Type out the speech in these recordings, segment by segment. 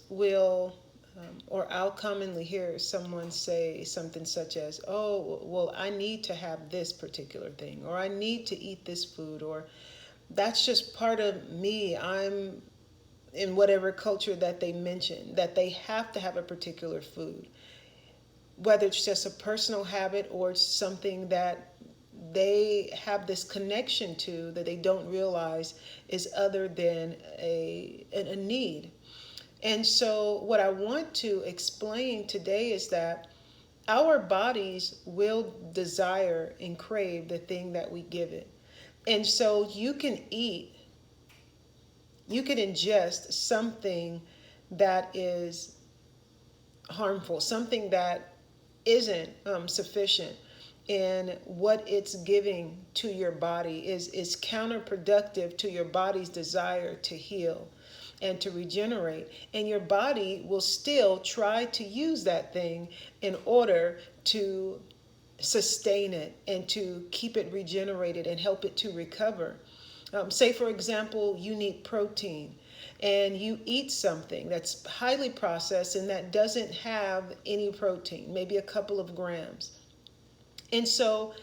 will, or I'll commonly hear someone say something such as, oh, well, I need to have this particular thing, or I need to eat this food, or that's just part of me. I'm in whatever culture that they mention, that they have to have a particular food, whether it's just a personal habit or it's something that they have this connection to that they don't realize is other than a need. And so, what I want to explain today is that our bodies will desire and crave the thing that we give it. And so, you can ingest something that is harmful, something that isn't sufficient. And what it's giving to your body is counterproductive to your body's desire to heal and to regenerate. And your body will still try to use that thing in order to sustain it and to keep it regenerated and help it to recover. Say, for example, you need protein and you eat something that's highly processed and that doesn't have any protein, maybe a couple of grams. And so,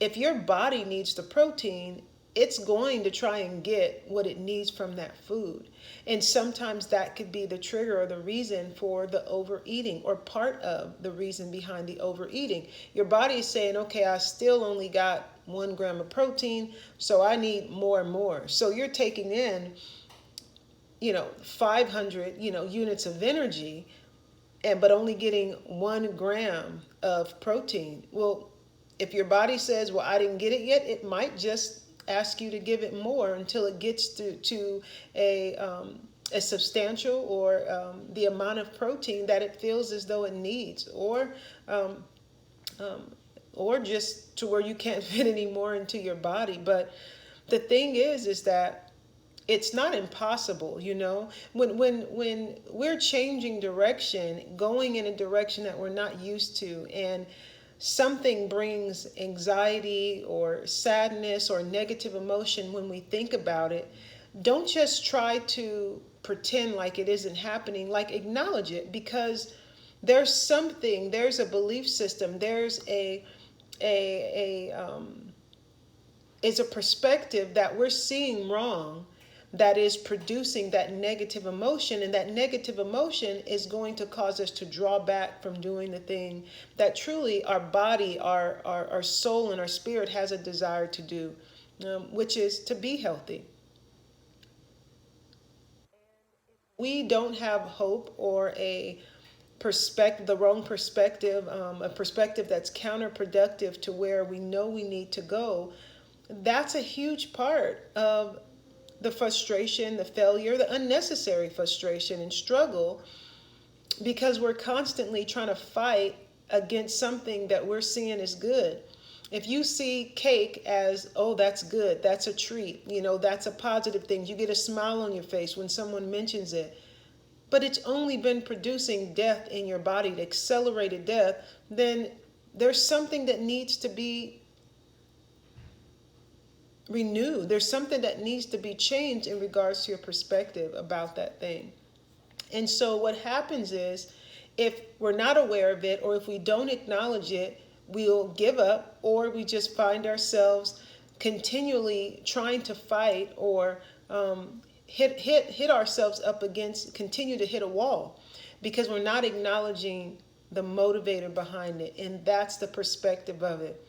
if your body needs the protein, it's going to try and get what it needs from that food. And sometimes that could be the trigger or the reason for the overeating, or part of the reason behind the overeating. Your body is saying, okay, I still only got 1 gram of protein, so I need more and more. So you're taking in, 500, units of energy, but only getting 1 gram of protein. Well, if your body says, well, I didn't get it yet, it might just ask you to give it more until it gets to a substantial, or the amount of protein that it feels as though it needs, um, or just to where you can't fit any more into your body. But the thing is that it's not impossible. When we're changing direction, going in a direction that we're not used to, and something brings anxiety or sadness or negative emotion when we think about it, don't just try to pretend like it isn't happening. Like, acknowledge it, because there's a belief system, there's a is a perspective that we're seeing wrong, that is producing that negative emotion. And that negative emotion is going to cause us to draw back from doing the thing that truly our body, our soul, and our spirit has a desire to do, which is to be healthy. We don't have hope, or the wrong perspective, a perspective that's counterproductive to where we know we need to go. That's a huge part of the frustration, the failure, the unnecessary frustration and struggle, because we're constantly trying to fight against something that we're seeing as good. If you see cake as, oh, that's good, that's a treat, that's a positive thing, you get a smile on your face when someone mentions it, but it's only been producing death in your body, the accelerated death, then there's something that needs to be renewed. There's something that needs to be changed in regards to your perspective about that thing. And so what happens is, if we're not aware of it, or if we don't acknowledge it, we'll give up, or we just find ourselves continually trying to fight, or hit ourselves up against, continue to hit a wall, because we're not acknowledging the motivator behind it. And that's the perspective of it.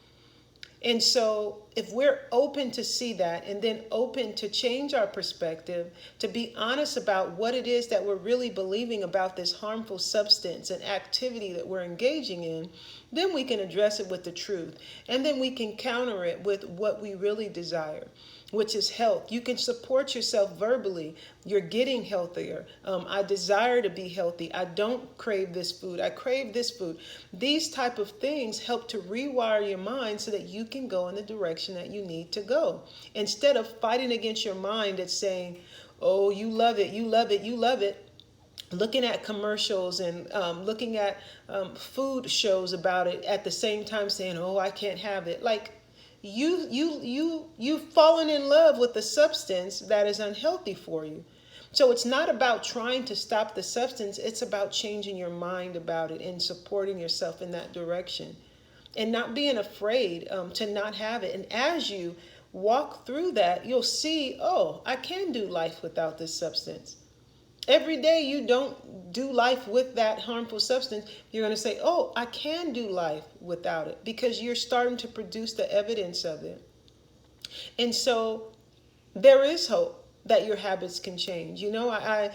And so, if we're open to see that, and then open to change our perspective, to be honest about what it is that we're really believing about this harmful substance and activity that we're engaging in, then we can address it with the truth. And then we can counter it with what we really desire, which is health. You can support yourself verbally. You're getting healthier. I desire to be healthy. I don't crave this food. I crave this food. These type of things help to rewire your mind so that you can go in the direction that you need to go. Instead of fighting against your mind that's saying, oh, you love it, you love it, you love it. Looking at commercials and looking at food shows about it at the same time, saying, oh, I can't have it. Like, you've fallen in love with the substance that is unhealthy for you. So it's not about trying to stop the substance, it's about changing your mind about it and supporting yourself in that direction and not being afraid to not have it. And as you walk through that, you'll see, oh, I can do life without this substance. Every day you don't do life with that harmful substance, you're going to say, oh, I can do life without it, because you're starting to produce the evidence of it. And so there is hope that your habits can change. You know, I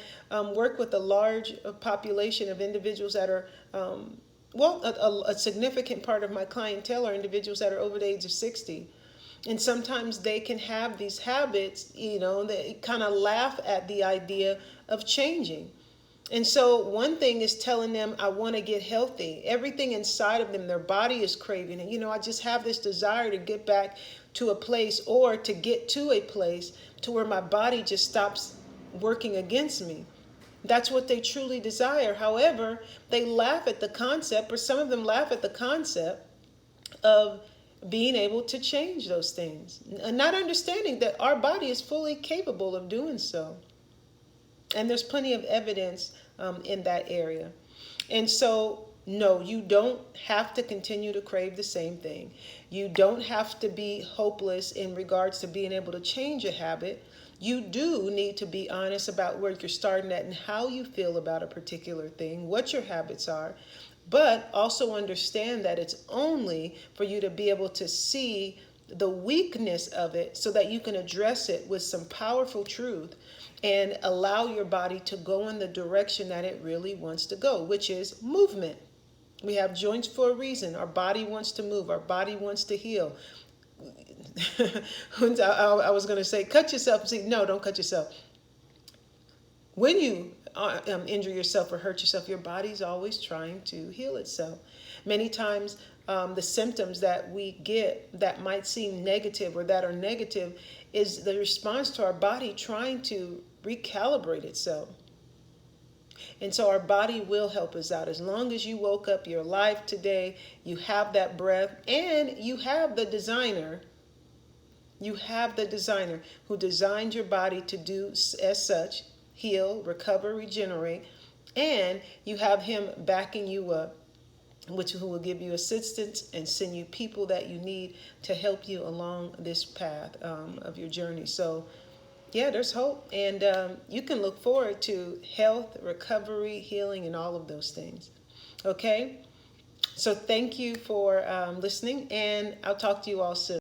work with a large population of individuals that are, a significant part of my clientele are individuals that are over the age of 60. And sometimes they can have these habits, you know, they kind of laugh at the idea of changing. And so one thing is telling them, I want to get healthy. Everything inside of them, their body is craving it. You know, I just have this desire to get back to a place, or to get to a place to where my body just stops working against me. That's what they truly desire. However, they laugh at the concept, or some of them laugh at the concept of being able to change those things, and not understanding that our body is fully capable of doing so. And there's plenty of evidence in that area. And so, no, you don't have to continue to crave the same thing. You don't have to be hopeless in regards to being able to change a habit. You do need to be honest about where you're starting at and how you feel about a particular thing, what your habits are. But also understand that it's only for you to be able to see the weakness of it so that you can address it with some powerful truth and allow your body to go in the direction that it really wants to go, which is movement. We have joints for a reason. Our body wants to move. Our body wants to heal. I was going to say, cut yourself. See, no, don't cut yourself. When you injure yourself or hurt yourself, your body's always trying to heal itself. Many times, the symptoms that we get that might seem negative or that are negative is the response to our body trying to recalibrate itself. And so our body will help us out. As long as you woke up, your life today, you have that breath, and you have the designer. You have the designer who designed your body to do as such: heal, recover, regenerate. And you have him backing you up, who will give you assistance and send you people that you need to help you along this path of your journey. So yeah, there's hope, and you can look forward to health, recovery, healing, and all of those things. Okay? So thank you for listening, and I'll talk to you all soon.